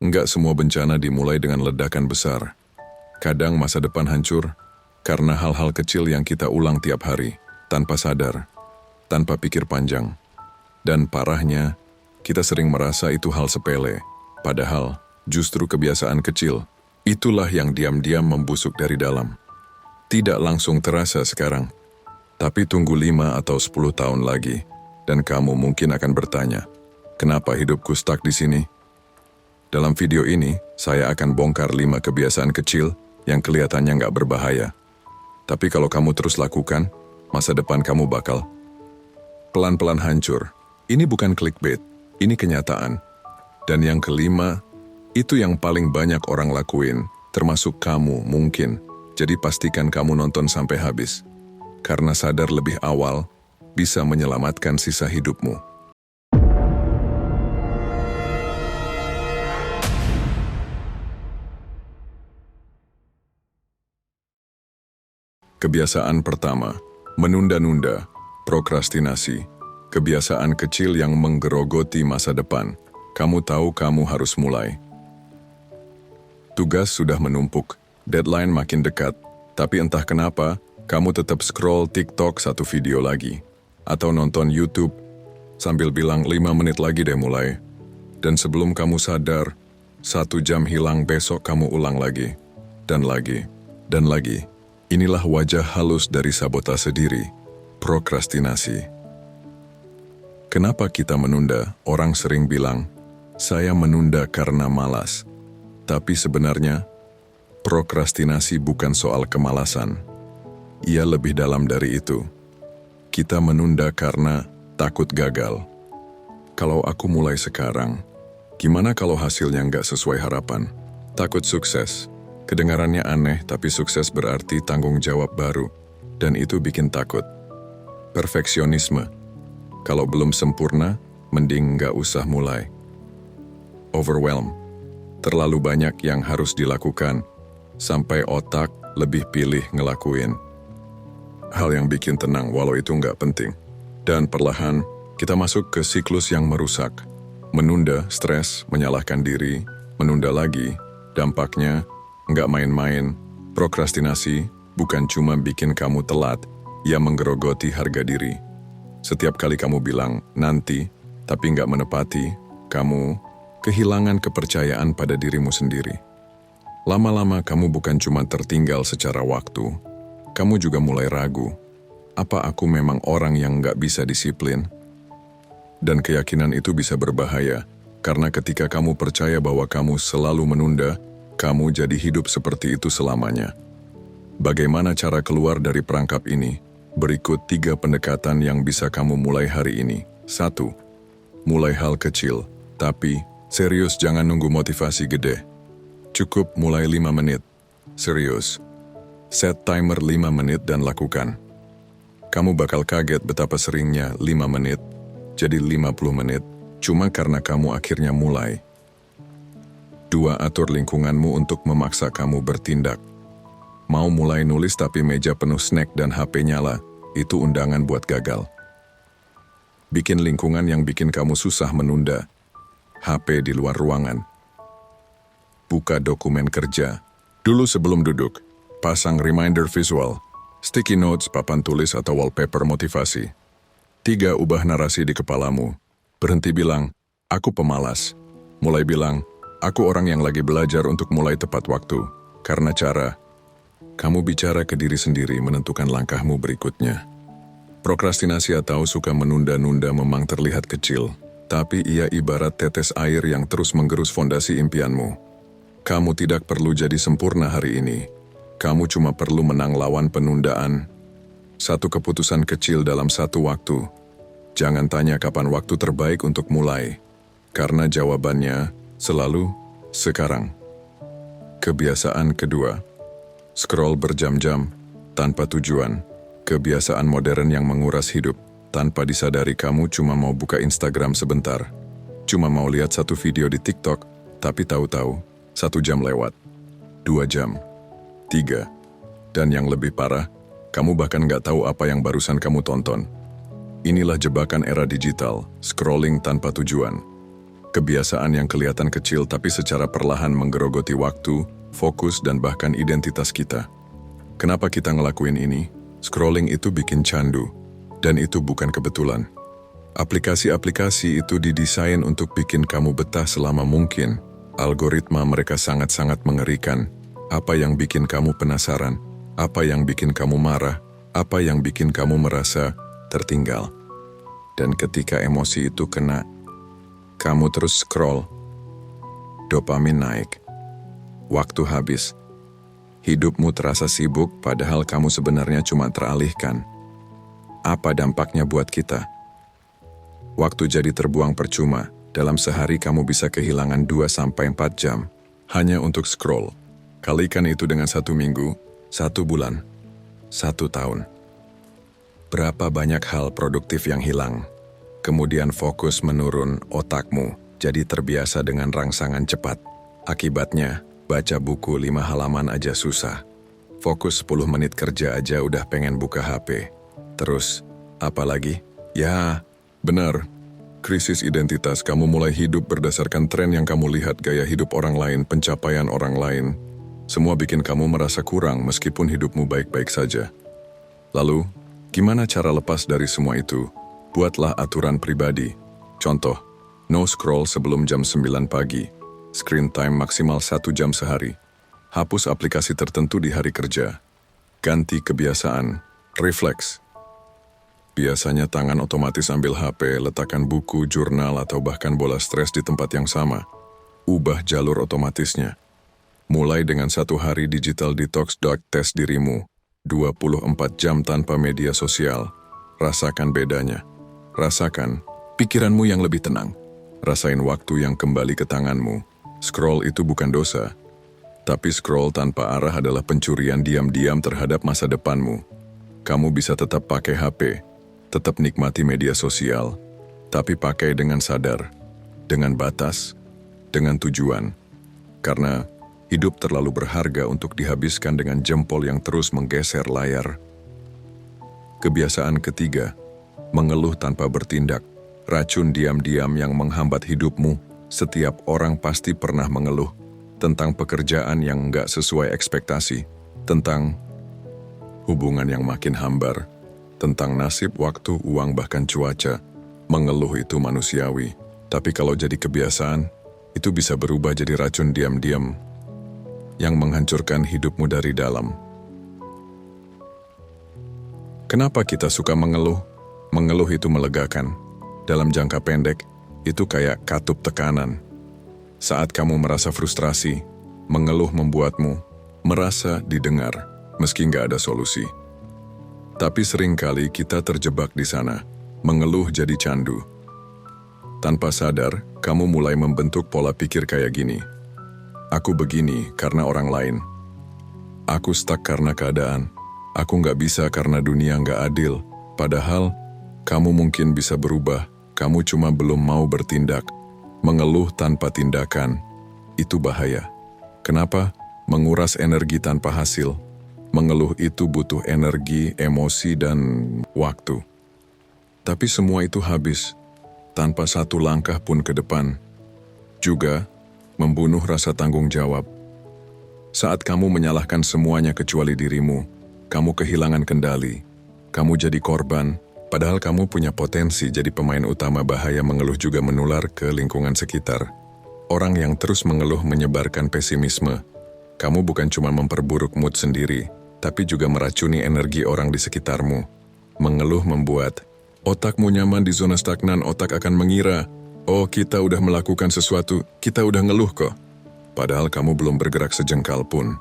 Enggak semua bencana dimulai dengan ledakan besar. Kadang masa depan hancur karena hal-hal kecil yang kita ulang tiap hari, tanpa sadar, tanpa pikir panjang. Dan parahnya, kita sering merasa itu hal sepele. Padahal, justru kebiasaan kecil, itulah yang diam-diam membusuk dari dalam. Tidak langsung terasa sekarang, tapi tunggu 5 atau 10 tahun lagi, dan kamu mungkin akan bertanya, kenapa hidupku stuck di sini? Dalam video ini, saya akan bongkar 5 kebiasaan kecil yang kelihatannya nggak berbahaya. Tapi kalau kamu terus lakukan, masa depan kamu bakal pelan-pelan hancur. Ini bukan clickbait, ini kenyataan. Dan yang kelima, itu yang paling banyak orang lakuin, termasuk kamu mungkin. Jadi pastikan kamu nonton sampai habis. Karena sadar lebih awal, bisa menyelamatkan sisa hidupmu. Kebiasaan pertama, menunda-nunda, prokrastinasi. Kebiasaan kecil yang menggerogoti masa depan. Kamu tahu kamu harus mulai. Tugas sudah menumpuk, deadline makin dekat, tapi entah kenapa, kamu tetap scroll TikTok 1 video lagi. Atau nonton YouTube, sambil bilang 5 menit lagi deh mulai. Dan sebelum kamu sadar, 1 jam hilang, besok kamu ulang lagi. Dan lagi, dan lagi. Inilah wajah halus dari sabotase diri, prokrastinasi. Kenapa kita menunda? Orang sering bilang, saya menunda karena malas. Tapi sebenarnya, prokrastinasi bukan soal kemalasan. Ia lebih dalam dari itu. Kita menunda karena takut gagal. Kalau aku mulai sekarang, gimana kalau hasilnya nggak sesuai harapan? Takut sukses. Kedengarannya aneh, tapi sukses berarti tanggung jawab baru. Dan itu bikin takut. Perfeksionisme. Kalau belum sempurna, mending nggak usah mulai. Overwhelm. Terlalu banyak yang harus dilakukan, sampai otak lebih pilih ngelakuin. Hal yang bikin tenang walau itu nggak penting. Dan perlahan, kita masuk ke siklus yang merusak. Menunda, stres, menyalahkan diri, menunda lagi, dampaknya nggak main-main. Prokrastinasi bukan cuma bikin kamu telat, ia menggerogoti harga diri. Setiap kali kamu bilang nanti, tapi nggak menepati, kamu kehilangan kepercayaan pada dirimu sendiri. Lama-lama kamu bukan cuma tertinggal secara waktu, kamu juga mulai ragu. Apa aku memang orang yang nggak bisa disiplin? Dan keyakinan itu bisa berbahaya, karena ketika kamu percaya bahwa kamu selalu menunda, kamu jadi hidup seperti itu selamanya. Bagaimana cara keluar dari perangkap ini? Berikut 3 pendekatan yang bisa kamu mulai hari ini. 1. Mulai hal kecil, tapi serius, jangan nunggu motivasi gede. Cukup mulai 5 menit. Serius. Set timer 5 menit dan lakukan. Kamu bakal kaget betapa seringnya 5 menit, jadi 50 menit, cuma karena kamu akhirnya mulai. 2. Atur lingkunganmu untuk memaksa kamu bertindak. Mau mulai nulis tapi meja penuh snack dan HP nyala, itu undangan buat gagal. Bikin lingkungan yang bikin kamu susah menunda. HP di luar ruangan. Buka dokumen kerja. Dulu sebelum duduk, pasang reminder visual, sticky notes, papan tulis atau wallpaper motivasi. 3. Ubah narasi di kepalamu. Berhenti bilang, aku pemalas. Mulai bilang, aku orang yang lagi belajar untuk mulai tepat waktu. Karena kamu bicara ke diri sendiri menentukan langkahmu berikutnya. Prokrastinasi atau suka menunda-nunda memang terlihat kecil, tapi ia ibarat tetes air yang terus menggerus fondasi impianmu. Kamu tidak perlu jadi sempurna hari ini. Kamu cuma perlu menang lawan penundaan. 1 keputusan kecil dalam 1 waktu. Jangan tanya kapan waktu terbaik untuk mulai, karena jawabannya selalu sekarang. Kebiasaan kedua. Scroll berjam-jam, tanpa tujuan. Kebiasaan modern yang menguras hidup. Tanpa disadari kamu cuma mau buka Instagram sebentar. Cuma mau lihat 1 video di TikTok, tapi tahu-tahu 1 jam lewat. 2 jam. 3. Dan yang lebih parah, kamu bahkan nggak tahu apa yang barusan kamu tonton. Inilah jebakan era digital, scrolling tanpa tujuan. Kebiasaan yang kelihatan kecil tapi secara perlahan menggerogoti waktu, fokus, dan bahkan identitas kita. Kenapa kita ngelakuin ini? Scrolling itu bikin candu, dan itu bukan kebetulan. Aplikasi-aplikasi itu didesain untuk bikin kamu betah selama mungkin. Algoritma mereka sangat-sangat mengerikan. Apa yang bikin kamu penasaran? Apa yang bikin kamu marah? Apa yang bikin kamu merasa tertinggal? Dan ketika emosi itu kena, kamu terus scroll, dopamin naik, waktu habis, hidupmu terasa sibuk padahal kamu sebenarnya cuma teralihkan. Apa dampaknya buat kita? Waktu jadi terbuang percuma, dalam sehari kamu bisa kehilangan 2-4 jam, hanya untuk scroll. Kalikan itu dengan 1 minggu, 1 bulan, 1 tahun. Berapa banyak hal produktif yang hilang? Kemudian fokus menurun, otakmu jadi terbiasa dengan rangsangan cepat. Akibatnya, baca buku 5 halaman aja susah. Fokus 10 menit kerja aja udah pengen buka HP. Terus, apa lagi? Ya, benar. Krisis identitas, kamu mulai hidup berdasarkan tren yang kamu lihat, gaya hidup orang lain, pencapaian orang lain. Semua bikin kamu merasa kurang meskipun hidupmu baik-baik saja. Lalu, gimana cara lepas dari semua itu? Buatlah aturan pribadi. Contoh, no scroll sebelum jam 9 pagi. Screen time maksimal 1 jam sehari. Hapus aplikasi tertentu di hari kerja. Ganti kebiasaan. Refleks. Biasanya tangan otomatis ambil HP, letakkan buku, jurnal, atau bahkan bola stres di tempat yang sama. Ubah jalur otomatisnya. Mulai dengan 1 hari digital detox. Tes dirimu. 24 jam tanpa media sosial. Rasakan bedanya. Rasakan pikiranmu yang lebih tenang. Rasain waktu yang kembali ke tanganmu. Scroll itu bukan dosa. Tapi scroll tanpa arah adalah pencurian diam-diam terhadap masa depanmu. Kamu bisa tetap pakai HP, tetap nikmati media sosial, tapi pakai dengan sadar, dengan batas, dengan tujuan. Karena hidup terlalu berharga untuk dihabiskan dengan jempol yang terus menggeser layar. Kebiasaan ketiga, mengeluh tanpa bertindak. Racun diam-diam yang menghambat hidupmu. Setiap orang pasti pernah mengeluh tentang pekerjaan yang nggak sesuai ekspektasi, tentang hubungan yang makin hambar, tentang nasib, waktu, uang, bahkan cuaca. Mengeluh itu manusiawi, tapi kalau jadi kebiasaan, itu bisa berubah jadi racun diam-diam yang menghancurkan hidupmu dari dalam. Kenapa kita suka mengeluh? Mengeluh itu melegakan. Dalam jangka pendek, itu kayak katup tekanan. Saat kamu merasa frustrasi, mengeluh membuatmu merasa didengar, meski nggak ada solusi. Tapi seringkali kita terjebak di sana. Mengeluh jadi candu. Tanpa sadar, kamu mulai membentuk pola pikir kayak gini. Aku begini karena orang lain. Aku stuck karena keadaan. Aku nggak bisa karena dunia nggak adil. Padahal, kamu mungkin bisa berubah, kamu cuma belum mau bertindak. Mengeluh tanpa tindakan, itu bahaya. Kenapa? Menguras energi tanpa hasil. Mengeluh itu butuh energi, emosi, dan waktu. Tapi semua itu habis, tanpa satu langkah pun ke depan. Juga, membunuh rasa tanggung jawab. Saat kamu menyalahkan semuanya kecuali dirimu, kamu kehilangan kendali. Kamu jadi korban, padahal kamu punya potensi jadi pemain utama. Bahaya mengeluh juga menular ke lingkungan sekitar. Orang yang terus mengeluh menyebarkan pesimisme. Kamu bukan cuma memperburuk mood sendiri, tapi juga meracuni energi orang di sekitarmu. Mengeluh membuat otakmu nyaman di zona stagnan. Otak akan mengira, oh kita udah melakukan sesuatu, kita udah ngeluh kok. Padahal kamu belum bergerak sejengkal pun.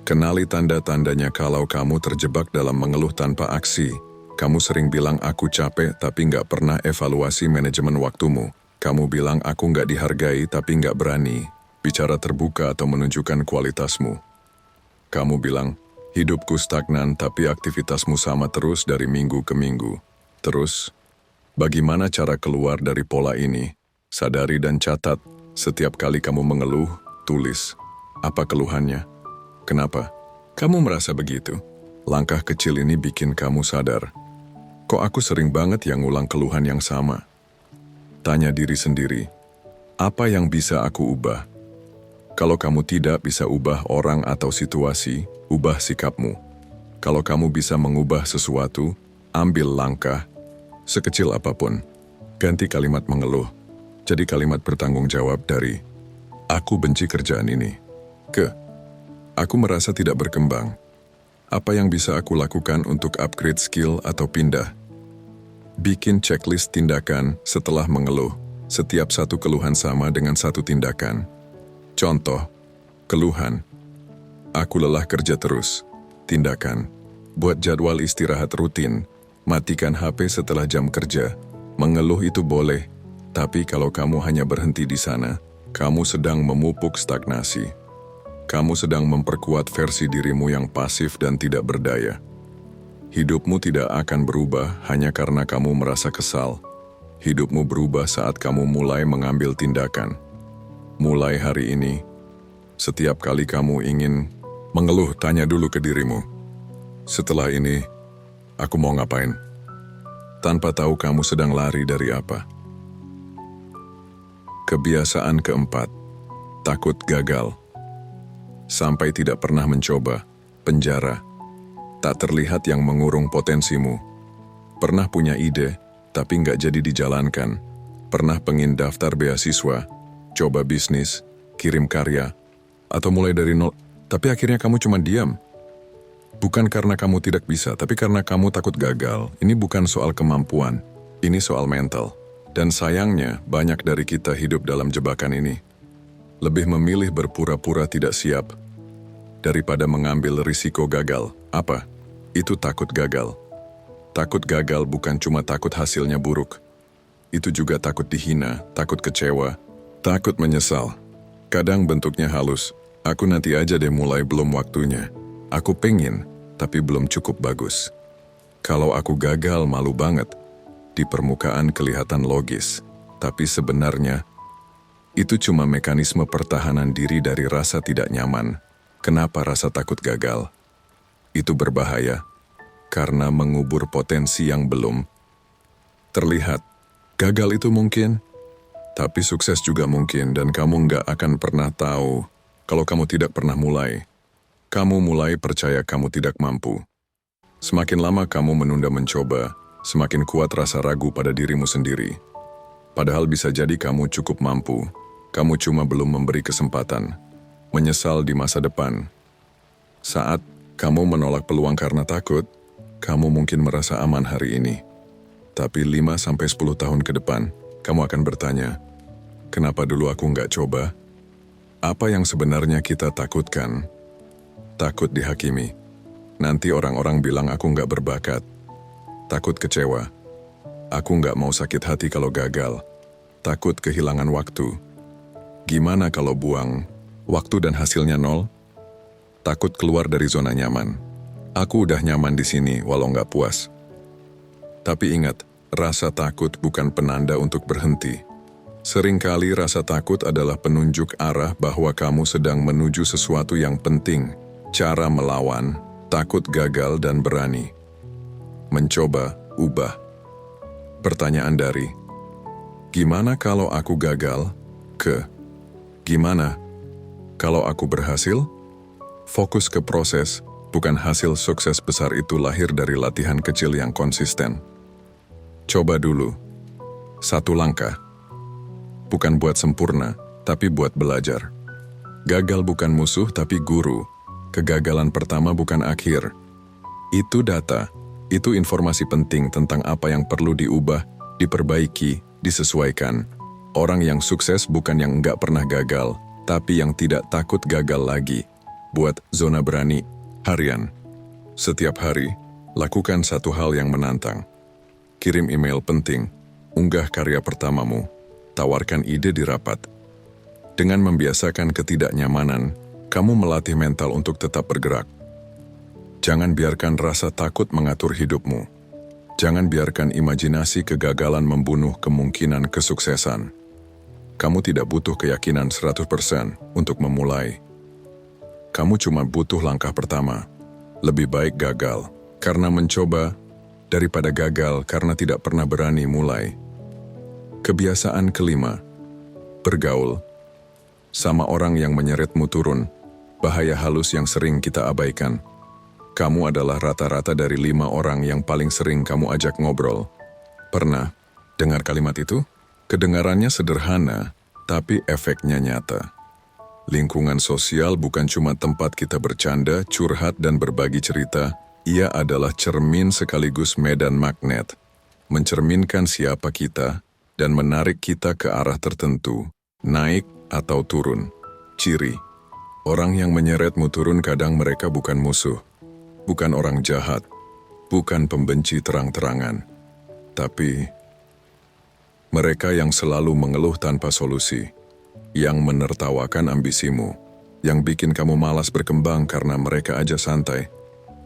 Kenali tanda-tandanya kalau kamu terjebak dalam mengeluh tanpa aksi. Kamu sering bilang aku capek tapi nggak pernah evaluasi manajemen waktumu. Kamu bilang aku nggak dihargai tapi nggak berani bicara terbuka atau menunjukkan kualitasmu. Kamu bilang, hidupku stagnan tapi aktivitasmu sama terus dari minggu ke minggu. Terus, bagaimana cara keluar dari pola ini? Sadari dan catat, setiap kali kamu mengeluh, tulis. Apa keluhannya? Kenapa? Kamu merasa begitu? Langkah kecil ini bikin kamu sadar. Kok aku sering banget yang ngulang keluhan yang sama? Tanya diri sendiri, Apa yang bisa aku ubah? Kalau kamu tidak bisa ubah orang atau situasi, ubah sikapmu. Kalau kamu bisa mengubah sesuatu, ambil langkah, sekecil apapun. Ganti kalimat mengeluh, jadi kalimat bertanggung jawab dari, aku benci kerjaan ini, ke, aku merasa tidak berkembang. Apa yang bisa aku lakukan untuk upgrade skill atau pindah? Bikin checklist tindakan setelah mengeluh. Setiap satu keluhan sama dengan satu tindakan. Contoh, keluhan. Aku lelah kerja terus. Tindakan. Buat jadwal istirahat rutin. Matikan HP setelah jam kerja. Mengeluh itu boleh, tapi kalau kamu hanya berhenti di sana, kamu sedang memupuk stagnasi. Kamu sedang memperkuat versi dirimu yang pasif dan tidak berdaya. Hidupmu tidak akan berubah hanya karena kamu merasa kesal. Hidupmu berubah saat kamu mulai mengambil tindakan. Mulai hari ini, setiap kali kamu ingin mengeluh, tanya dulu ke dirimu. Setelah ini, aku mau ngapain? Tanpa tahu kamu sedang lari dari apa. Kebiasaan keempat, takut gagal. Sampai tidak pernah mencoba, penjara. Tak terlihat yang mengurung potensimu. Pernah punya ide, tapi nggak jadi dijalankan. Pernah pengen daftar beasiswa, coba bisnis, kirim karya, atau mulai dari nol, tapi akhirnya kamu cuma diam. Bukan karena kamu tidak bisa, tapi karena kamu takut gagal. Ini bukan soal kemampuan, ini soal mental. Dan sayangnya, banyak dari kita hidup dalam jebakan ini. Lebih memilih berpura-pura tidak siap, daripada mengambil risiko gagal. Apa? Itu takut gagal. Takut gagal bukan cuma takut hasilnya buruk. Itu juga takut dihina, takut kecewa, takut menyesal. Kadang bentuknya halus. Aku nanti aja deh mulai, belum waktunya. Aku pengen, tapi belum cukup bagus. Kalau aku gagal, malu banget. Di permukaan kelihatan logis. Tapi sebenarnya, itu cuma mekanisme pertahanan diri dari rasa tidak nyaman. Kenapa rasa takut gagal? Itu berbahaya. Karena mengubur potensi yang belum terlihat. Gagal itu mungkin, tapi sukses juga mungkin, dan kamu nggak akan pernah tahu kalau kamu tidak pernah mulai. Kamu mulai percaya kamu tidak mampu. Semakin lama kamu menunda mencoba, semakin kuat rasa ragu pada dirimu sendiri. Padahal bisa jadi kamu cukup mampu, kamu cuma belum memberi kesempatan. Menyesal di masa depan. Saat kamu menolak peluang karena takut, kamu mungkin merasa aman hari ini. Tapi 5-10 tahun ke depan, kamu akan bertanya, kenapa dulu aku nggak coba? Apa yang sebenarnya kita takutkan? Takut dihakimi. Nanti orang-orang bilang aku nggak berbakat. Takut kecewa. Aku nggak mau sakit hati kalau gagal. Takut kehilangan waktu. Gimana kalau buang waktu dan hasilnya nol? Takut keluar dari zona nyaman. Aku udah nyaman di sini walau nggak puas. Tapi ingat, rasa takut bukan penanda untuk berhenti. Seringkali rasa takut adalah penunjuk arah bahwa kamu sedang menuju sesuatu yang penting. Cara melawan, takut gagal dan berani. Mencoba, ubah. Pertanyaan dari, gimana kalau aku gagal? Ke, gimana kalau aku berhasil? Fokus ke proses. Bukan hasil. Sukses besar itu lahir dari latihan kecil yang konsisten. Coba dulu. 1 langkah. Bukan buat sempurna, tapi buat belajar. Gagal bukan musuh, tapi guru. Kegagalan pertama bukan akhir. Itu data. Itu informasi penting tentang apa yang perlu diubah, diperbaiki, disesuaikan. Orang yang sukses bukan yang nggak pernah gagal, tapi yang tidak takut gagal lagi. Buat zona berani harian. Setiap hari, lakukan satu hal yang menantang. Kirim email penting, unggah karya pertamamu, tawarkan ide di rapat. Dengan membiasakan ketidaknyamanan, kamu melatih mental untuk tetap bergerak. Jangan biarkan rasa takut mengatur hidupmu. Jangan biarkan imajinasi kegagalan membunuh kemungkinan kesuksesan. Kamu tidak butuh keyakinan 100% untuk memulai. Kamu cuma butuh langkah pertama. Lebih baik gagal karena mencoba daripada gagal karena tidak pernah berani mulai. Kebiasaan kelima, Bergaul sama orang yang menyeretmu turun, bahaya halus yang sering kita abaikan. Kamu adalah rata-rata dari 5 orang yang paling sering kamu ajak ngobrol. Pernah dengar kalimat itu? Kedengarannya sederhana, tapi efeknya nyata. Lingkungan sosial bukan cuma tempat kita bercanda, curhat, dan berbagi cerita. Ia adalah cermin sekaligus medan magnet, mencerminkan siapa kita dan menarik kita ke arah tertentu, naik atau turun. Ciri orang yang menyeretmu turun kadang mereka bukan musuh, bukan orang jahat, bukan pembenci terang-terangan, tapi mereka yang selalu mengeluh tanpa solusi, yang menertawakan ambisimu, yang bikin kamu malas berkembang karena mereka aja santai,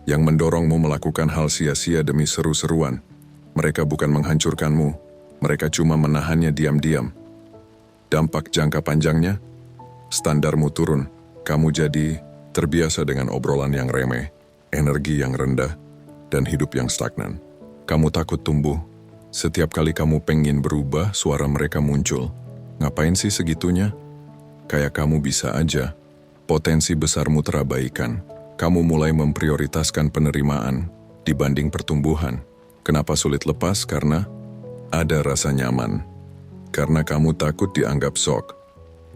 yang mendorongmu melakukan hal sia-sia demi seru-seruan. Mereka bukan menghancurkanmu, mereka cuma menahannya diam-diam. Dampak jangka panjangnya, standarmu turun. Kamu jadi terbiasa dengan obrolan yang remeh, energi yang rendah, dan hidup yang stagnan. Kamu takut tumbuh. Setiap kali kamu pengen berubah, suara mereka muncul. Ngapain sih segitunya? Kayak kamu bisa aja. Potensi besarmu terabaikan. Kamu mulai memprioritaskan penerimaan dibanding pertumbuhan. Kenapa sulit lepas? Karena ada rasa nyaman. Karena kamu takut dianggap sok,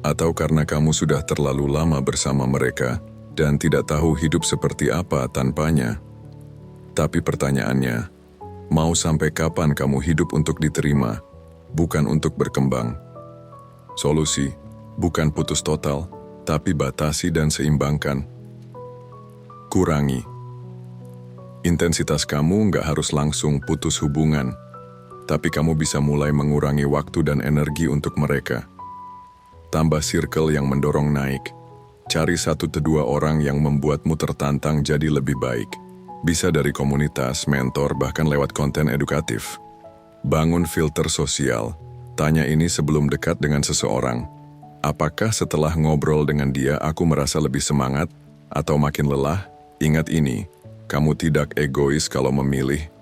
atau karena kamu sudah terlalu lama bersama mereka dan tidak tahu hidup seperti apa tanpanya. Tapi pertanyaannya, mau sampai kapan kamu hidup untuk diterima, bukan untuk berkembang? Solusi, bukan putus total, tapi batasi dan seimbangkan. Kurangi. Intensitas kamu nggak harus langsung putus hubungan, tapi kamu bisa mulai mengurangi waktu dan energi untuk mereka. Tambah circle yang mendorong naik. Cari 1-2 orang yang membuatmu tertantang jadi lebih baik. Bisa dari komunitas, mentor, bahkan lewat konten edukatif. Bangun filter sosial. Tanya ini sebelum dekat dengan seseorang. Apakah setelah ngobrol dengan dia aku merasa lebih semangat atau makin lelah? Ingat ini, kamu tidak egois kalau memilih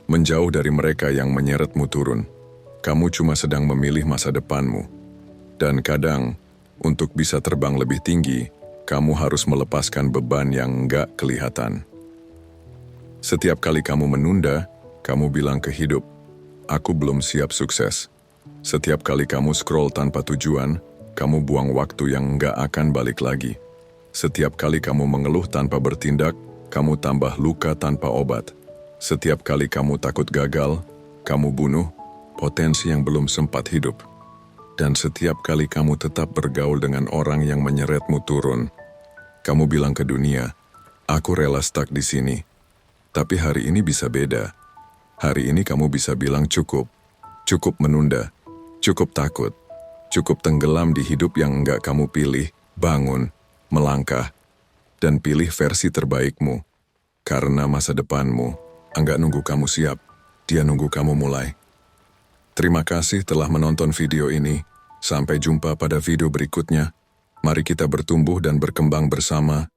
menjauh dari mereka yang menyeretmu turun. Kamu cuma sedang memilih masa depanmu. Dan kadang, untuk bisa terbang lebih tinggi, kamu harus melepaskan beban yang nggak kelihatan. Setiap kali kamu menunda, kamu bilang ke hidup, aku belum siap sukses. Setiap kali kamu scroll tanpa tujuan, kamu buang waktu yang nggak akan balik lagi. Setiap kali kamu mengeluh tanpa bertindak, kamu tambah luka tanpa obat. Setiap kali kamu takut gagal, kamu bunuh potensi yang belum sempat hidup. Dan setiap kali kamu tetap bergaul dengan orang yang menyeretmu turun, kamu bilang ke dunia, aku rela stuck di sini. Tapi hari ini bisa beda. Hari ini kamu bisa bilang cukup. Cukup menunda. Cukup takut. Cukup tenggelam di hidup yang enggak kamu pilih. Bangun, melangkah, dan pilih versi terbaikmu. Karena masa depanmu enggak nunggu kamu siap, dia nunggu kamu mulai. Terima kasih telah menonton video ini. Sampai jumpa pada video berikutnya. Mari kita bertumbuh dan berkembang bersama.